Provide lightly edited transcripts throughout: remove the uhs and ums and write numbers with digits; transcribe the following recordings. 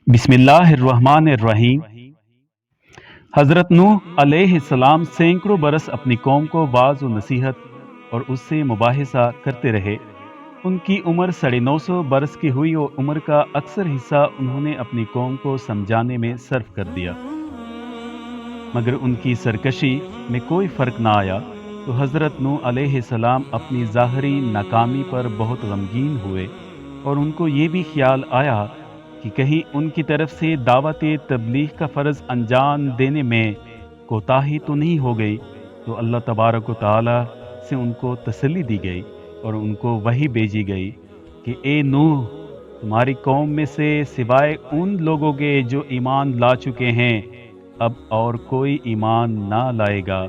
बिस्मिल्लाहिर्रहमानिर्रहीम। हज़रत नूह अलैहिस्सलाम सैकड़ों बरस अपनी कौम को वाज़ व नसीहत और उससे मुबाहिसा करते रहे। उनकी उम्र 950 बरस की हुई और उम्र का अक्सर हिस्सा उन्होंने अपनी कौम को समझाने में सर्फ कर दिया, मगर उनकी सरकशी में कोई फ़र्क ना आया। तो हज़रत नूह अलैहिस्सलाम अपनी ज़ाहरी नाकामी पर बहुत गमगीन हुए और उनको ये भी ख्याल आया कि कहीं उनकी तरफ से दावत तबलीग का फ़र्ज़ अंजाम देने में कोताही तो नहीं हो गई। तो अल्लाह तबारक व तआला से उनको तसल्ली दी गई और उनको वही भेजी गई कि ए नूह, तुम्हारी कौम में से सिवाय उन लोगों के जो ईमान ला चुके हैं अब और कोई ईमान ना लाएगा,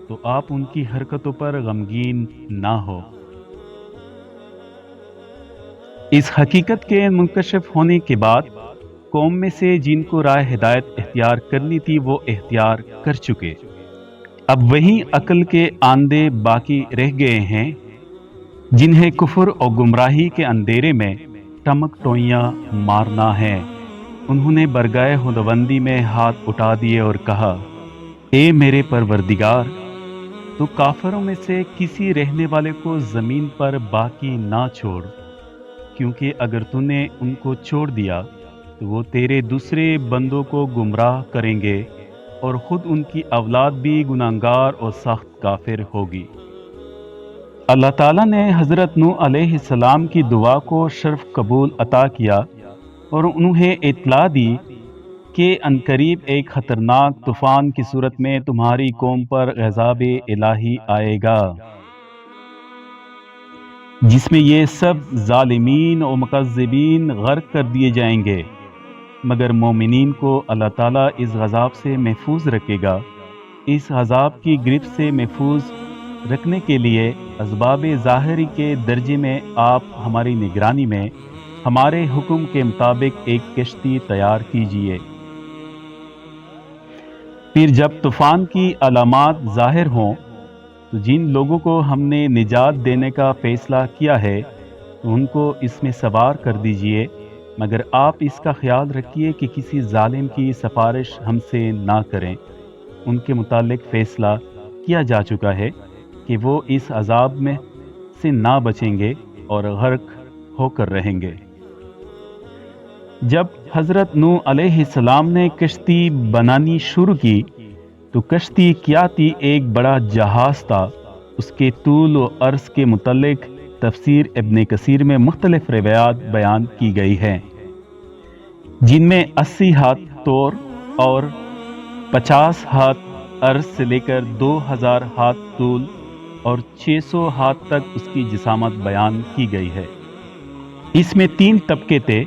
तो आप उनकी हरकतों पर गमगीन ना हो। इस हकीकत के मुंकशिफ होने के बाद कौम में से जिनको राह हिदायत इख्तियार करनी थी वो इख्तियार कर चुके। अब वहीं अक्ल के आंधे बाकी रह गए हैं जिन्हें कुफर और गुमराही के अंधेरे में टमक टोइयां मारना है। उन्होंने बरगाए खुदावंदी में हाथ उठा दिए और कहा, ए मेरे परवरदिगार, तो काफिरों में से किसी रहने वाले को ज़मीन पर बाकी ना छोड़, क्योंकि अगर तूने उनको छोड़ दिया तो वो तेरे दूसरे बंदों को गुमराह करेंगे और ख़ुद उनकी औलाद भी गुनाहगार और सख्त काफिर होगी। अल्लाह ताला ने हज़रत नूह अलैहिस्सलाम की दुआ को शर्फ कबूल अता किया और उन्हें इत्तला दी कि अनकरीब एक ख़तरनाक तूफ़ान की सूरत में तुम्हारी कौम पर गज़ाब इलाही आएगा, जिसमें ये सब ज़ालिमीन और मुकज़्ज़िबीन गर्क कर दिए जाएंगे, मगर मोमिनीन को अल्लाह ताला इस गज़ाब से महफूज रखेगा। इस गज़ाब की गिरफ्त से महफूज रखने के लिए असबाब ज़ाहिरी के दर्जे में आप हमारी निगरानी में हमारे हुक्म के मुताबिक एक कश्ती तैयार कीजिए। फिर जब तूफ़ान की अलामात ज़ाहिर हों तो जिन लोगों को हमने निजात देने का फ़ैसला किया है तो उनको इसमें सवार कर दीजिए, मगर आप इसका ख्याल रखिए कि किसी जालिम की सिफारिश हमसे ना करें। उनके मुतालिक फ़ैसला किया जा चुका है कि वो इस अजाब में से ना बचेंगे और गर्क होकर रहेंगे। जब हज़रत नूह अलैहिस्सलाम ने कश्ती बनानी शुरू की तो कश्ती क्या थी, एक बड़ा जहाज़ था। उसके तूल व अर्ज़ के मुतल्लिक तफसीर इब्न कसीर में मुख्तलिफ रिवायात बयान की गई हैं, जिनमें 80 हाथ तौर और 50 हाथ अर्ज़ से लेकर 2000 हाथ तूल और 600 हाथ तक उसकी जिसामत बयान की गई है। इसमें 3 तबके थे,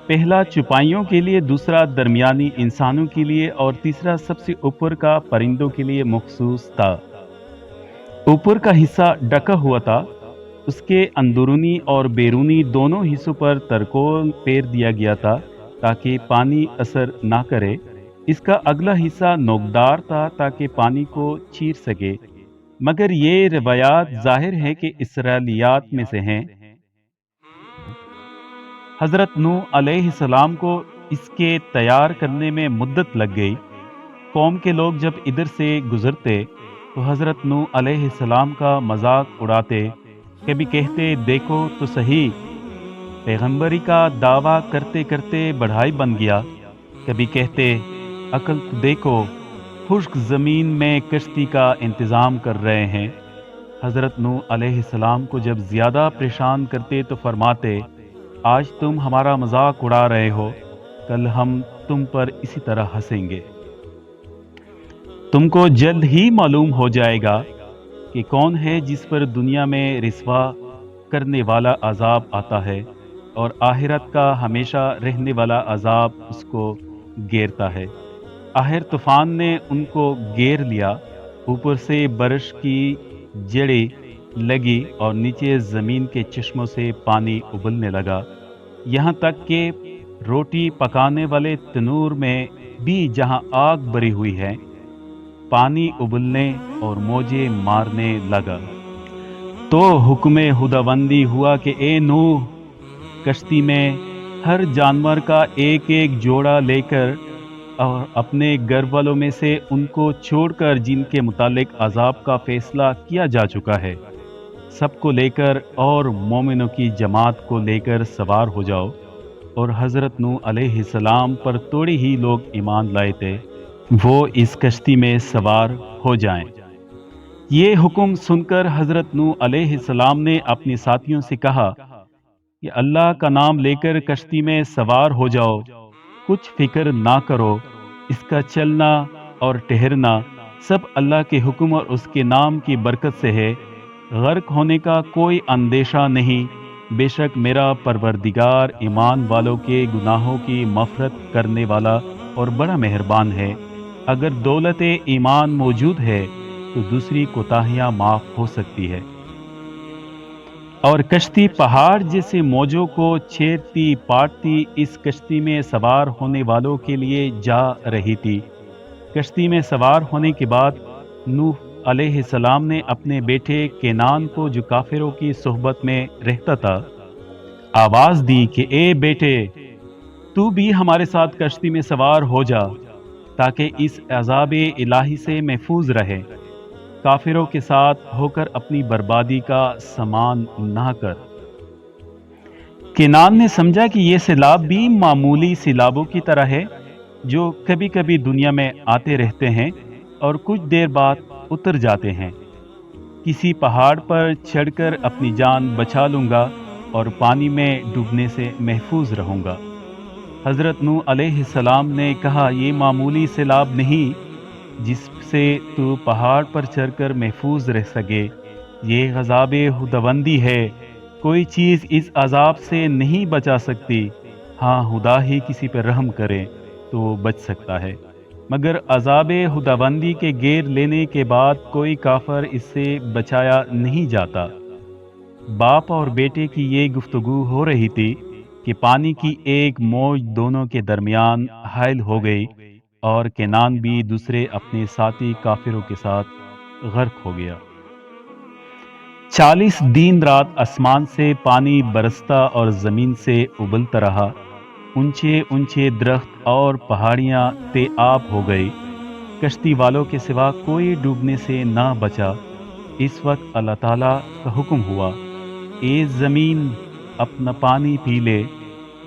पहला चुपाइयों के लिए, दूसरा दरमियानी इंसानों के लिए और तीसरा सबसे ऊपर का परिंदों के लिए मखसूस था। ऊपर का हिस्सा ढका हुआ था, उसके अंदरूनी और बैरूनी दोनों हिस्सों पर तरकोल फेर दिया गया था ताकि पानी असर ना करे। इसका अगला हिस्सा नोकदार था ताकि पानी को चीर सके, मगर ये रिवायात जाहिर है कि इसराइलियात में से हैं। हज़रत नूह अलैहिस्सलाम को इसके तैयार करने में मुद्दत लग गई। कौम के लोग जब इधर से गुजरते तो हज़रत नूह अलैहिस्सलाम का मजाक उड़ाते। कभी कहते, देखो तो सही, पैगंबरी का दावा करते करते बढ़ाई बन गया। कभी कहते, अकल तो देखो, खुश्क ज़मीन में कश्ती का इंतज़ाम कर रहे हैं। हज़रत नूह अलैहिस्सलाम को जब ज़्यादा परेशान करते तो फरमाते, आज तुम हमारा मजाक उड़ा रहे हो, कल हम तुम पर इसी तरह हंसेंगे। तुमको जल्द ही मालूम हो जाएगा कि कौन है जिस पर दुनिया में रिस्वा करने वाला अजाब आता है और आखिरत का हमेशा रहने वाला अजाब उसको घेरता है। आखिर तूफान ने उनको घेर लिया, ऊपर से बारिश की जड़ें लगी और नीचे ज़मीन के चश्मों से पानी उबलने लगा, यहाँ तक कि रोटी पकाने वाले तनूर में भी जहाँ आग भरी हुई है, पानी उबलने और मौजें मारने लगा। तो हुक्म खुदाबंदी हुआ कि ए नूह, कश्ती में ہر جانور کا ایک ایک جوڑا لے کر اور اپنے گھر والوں میں سے ان کو چھوڑ کر جن کے متعلق عذاب کا فیصلہ کیا جا چکا ہے، سب کو لے کر اور مومنوں کی جماعت کو لے کر سوار ہو جاؤ۔ اور حضرت نوح علیہ السلام پر توڑے ہی لوگ ایمان لائے تھے، وہ اس کشتی میں سوار ہو جائیں۔ یہ حکم سن کر حضرت نوح علیہ السلام نے اپنے ساتھیوں سے کہا کہ اللہ کا نام لے کر کشتی میں سوار ہو جاؤ، کچھ فکر نہ کرو، اس کا چلنا اور ٹھہرنا سب اللہ کے حکم اور اس کے نام کی برکت سے ہے، غرق ہونے کا کوئی اندیشہ نہیں، بے شک میرا پروردگار ایمان والوں کے گناہوں کی مغفرت کرنے والا اور بڑا مہربان ہے۔ اگر دولت ایمان موجود ہے تو دوسری کوتاہیاں معاف ہو سکتی ہے۔ اور کشتی پہاڑ جیسے موجوں کو چھیڑتی پاٹتی اس کشتی میں سوار ہونے والوں کے لیے جا رہی تھی۔ کشتی میں سوار ہونے کے بعد نوح علیہ السلام نے اپنے بیٹے کینان کو، جو کافروں کی صحبت میں رہتا تھا، آواز دی کہ اے بیٹے، تو بھی ہمارے ساتھ کشتی میں سوار ہو جا تاکہ اس عذاب الہی سے محفوظ رہے، کافروں کے ساتھ ہو کر اپنی بربادی کا سامان نہ کر۔ کینان نے سمجھا کہ یہ سیلاب بھی معمولی سیلابوں کی طرح ہے جو کبھی کبھی دنیا میں آتے رہتے ہیں اور کچھ دیر بعد اتر جاتے ہیں۔ کسی پہاڑ پر چڑھ کر اپنی جان بچا لوں گا اور پانی میں ڈوبنے سے محفوظ رہوں گا۔ حضرت نوح علیہ السلام نے کہا، یہ معمولی سیلاب نہیں جس سے تو پہاڑ پر چڑھ کر محفوظ رہ سکے، یہ عذاب خداوندی ہے، کوئی چیز اس عذاب سے نہیں بچا سکتی، ہاں خدا ہی کسی پر رحم کرے تو وہ بچ سکتا ہے، مگر عذاب خداوندی کے گھیر لینے کے بعد کوئی کافر اس سے بچایا نہیں جاتا۔ باپ اور بیٹے کی یہ گفتگو ہو رہی تھی کہ پانی کی ایک موج دونوں کے درمیان حائل ہو گئی اور کینان بھی دوسرے اپنے ساتھی کافروں کے ساتھ غرق ہو گیا۔ 40 دن رات آسمان سے پانی برستا اور زمین سے ابلتا رہا، اونچے اونچے درخت اور پہاڑیاں تے آب ہو گئی، کشتی والوں کے سوا کوئی ڈوبنے سے نہ بچا۔ اس وقت اللہ تعالیٰ کا حکم ہوا، اے زمین اپنا پانی پی لے،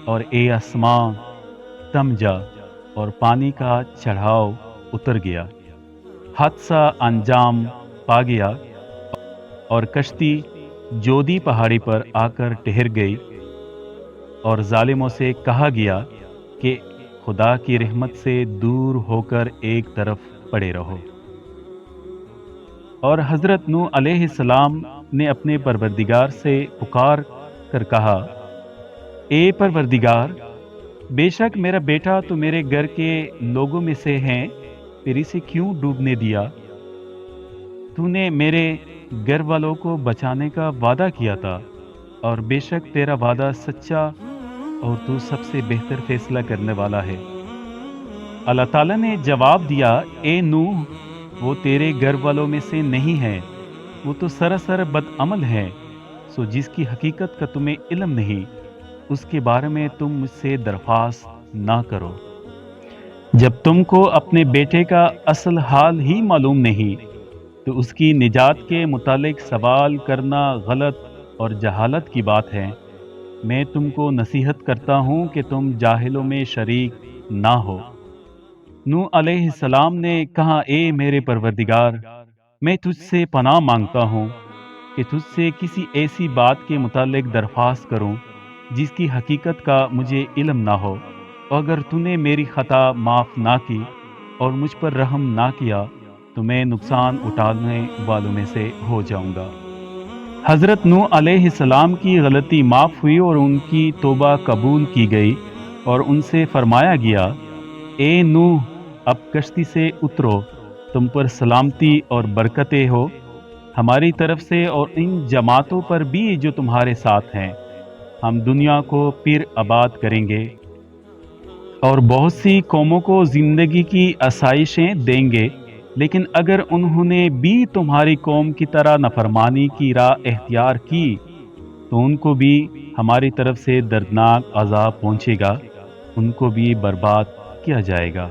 اور اے آسمان تم جا، اور پانی کا چڑھاؤ اتر گیا، حادثہ انجام پا گیا اور کشتی جودی پہاڑی پر آ کر ٹھہر گئی، اور ظالموں سے کہا گیا کہ خدا کی رحمت سے دور ہو کر ایک طرف پڑے رہو۔ اور حضرت نوح علیہ السلام نے اپنے پروردگار سے پکار کر کہا، اے پروردگار، بے شک میرا بیٹا تو میرے گھر کے لوگوں میں سے ہیں، پھر اسے کیوں ڈوبنے دیا؟ تو نے میرے گھر والوں کو بچانے کا وعدہ کیا تھا، اور بے شک تیرا وعدہ سچا اور تو سب سے بہتر فیصلہ کرنے والا ہے۔ اللہ تعالیٰ نے جواب دیا، اے نوح، وہ تیرے گھر والوں میں سے نہیں ہے، وہ تو سراسر بدعمل ہے، سو جس کی حقیقت کا تمہیں علم نہیں، اس کے بارے میں تم مجھ سے درخواست نہ کرو۔ جب تم کو اپنے بیٹے کا اصل حال ہی معلوم نہیں تو اس کی نجات کے متعلق سوال کرنا غلط اور جہالت کی بات ہے۔ میں تم کو نصیحت کرتا ہوں کہ تم جاہلوں میں شریک نہ ہو۔ نوح علیہ السلام نے کہا، اے میرے پروردگار، میں تجھ سے پناہ مانگتا ہوں کہ تجھ سے کسی ایسی بات کے متعلق درخواست کروں جس کی حقیقت کا مجھے علم نہ ہو، اور اگر تو نے میری خطا معاف نہ کی اور مجھ پر رحم نہ کیا تو میں نقصان اٹھانے والوں میں سے ہو جاؤں گا۔ حضرت نوح علیہ السلام کی غلطی معاف ہوئی اور ان کی توبہ قبول کی گئی، اور ان سے فرمایا گیا، اے نوح، اب کشتی سے اترو، تم پر سلامتی اور برکتیں ہو ہماری طرف سے اور ان جماعتوں پر بھی جو تمہارے ساتھ ہیں، ہم دنیا کو پھر آباد کریں گے اور بہت سی قوموں کو زندگی کی آسائشیں دیں گے، لیکن اگر انہوں نے بھی تمہاری قوم کی طرح نافرمانی کی راہ اختیار کی تو ان کو بھی ہماری طرف سے دردناک عذاب پہنچے گا، ان کو بھی برباد کیا جائے گا۔